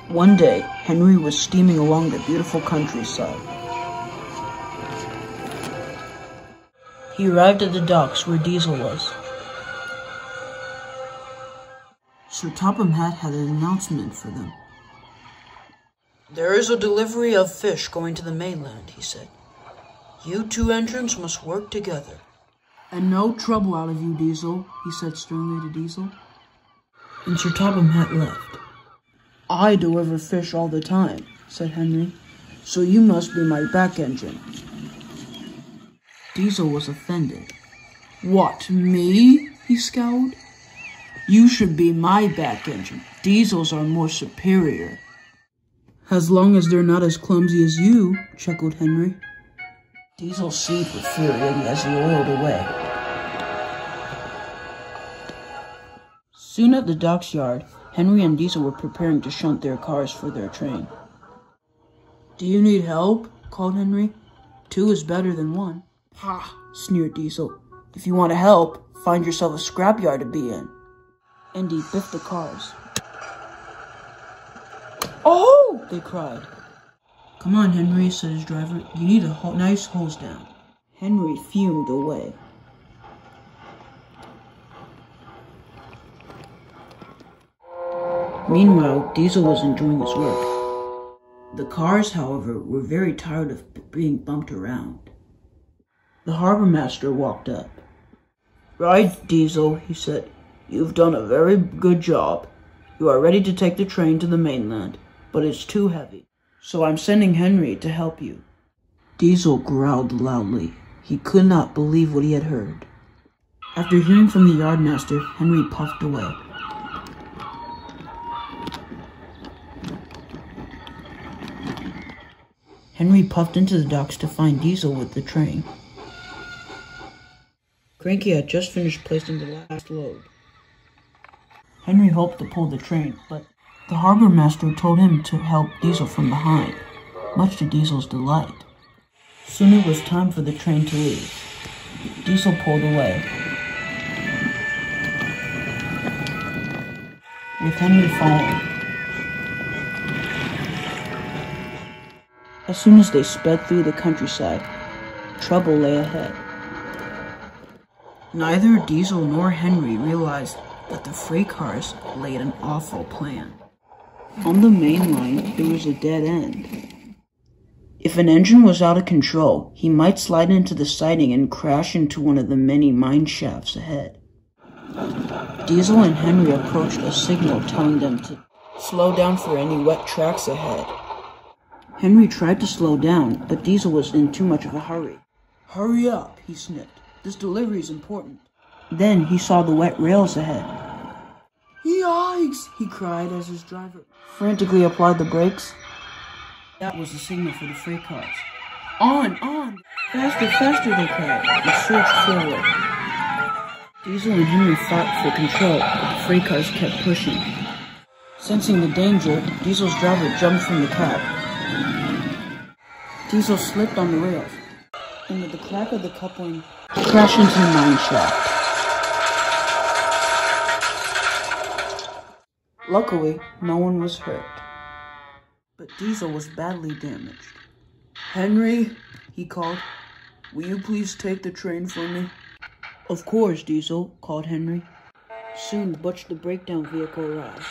One day, Henry was steaming along the beautiful countryside. He arrived at the docks where Diesel was. Sir Topham Hatt had an announcement for them. "There is a delivery of fish going to the mainland," he said. "You two engines must work together." "And no trouble out of you, Diesel," he said sternly to Diesel. And Sir Topham Hatt left. "I deliver fish all the time," said Henry, "so you must be my back engine." Diesel was offended. "What, me?" he scowled. "You should be my back engine. Diesels are more superior." "As long as they're not as clumsy as you," chuckled Henry. Diesel seethed with fury as he oiled away. Soon at the docks yard, Henry and Diesel were preparing to shunt their cars for their train. "Do you need help?" called Henry. "Two is better than one." "Ha!" sneered Diesel. "If you want to help, find yourself a scrapyard to be in." And he biffed the cars. "Oh!" they cried. "Come on, Henry," said his driver. "You need a nice hose down." Henry fumed away. Meanwhile, Diesel was enjoying his work. The cars, however, were very tired of being bumped around. The harbor master walked up. "Right, Diesel," he said. "You've done a very good job. You are ready to take the train to the mainland, but it's too heavy. So I'm sending Henry to help you." Diesel growled loudly. He could not believe what he had heard. After hearing from the yardmaster, Henry puffed away. Henry puffed into the docks to find Diesel with the train. Cranky had just finished placing the last load. Henry hoped to pull the train, but the harbor master told him to help Diesel from behind, much to Diesel's delight. Soon it was time for the train to leave. Diesel pulled away, with Henry following. As soon as they sped through the countryside, trouble lay ahead. Neither Diesel nor Henry realized that the freight cars laid an awful plan. On the main line, there was a dead end. If an engine was out of control, he might slide into the siding and crash into one of the many mine shafts ahead. Diesel and Henry approached a signal telling them to slow down for any wet tracks ahead. Henry tried to slow down, but Diesel was in too much of a hurry. "Hurry up," he sniffed. "This delivery is important." Then he saw the wet rails ahead. "Yikes!" he cried as his driver frantically applied the brakes. That was the signal for the freight cars. "On! On! Faster! Faster!" they cried and surged forward. Diesel and Henry fought for control, but the freight cars kept pushing. Sensing the danger, Diesel's driver jumped from the cab. Diesel slipped on the rails, and with the crack of the coupling, crashed into the mine shaft. Luckily, no one was hurt, but Diesel was badly damaged. "Henry," he called, "will you please take the train for me?" "Of course, Diesel," called Henry. Soon Butch the breakdown vehicle arrived,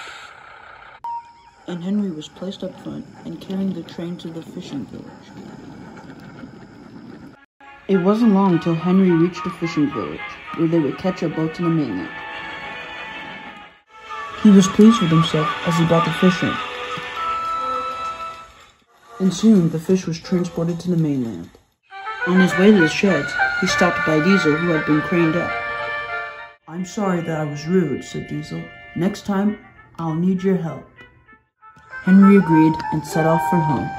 and Henry was placed up front and carrying the train to the fishing village. It wasn't long until Henry reached the fishing village, where they would catch a boat to the mainland. He was pleased with himself as he brought the fish in. And soon the fish was transported to the mainland. On his way to the sheds, he stopped by Diesel, who had been craned up. "I'm sorry that I was rude," said Diesel. "Next time, I'll need your help." Henry agreed and set off for home.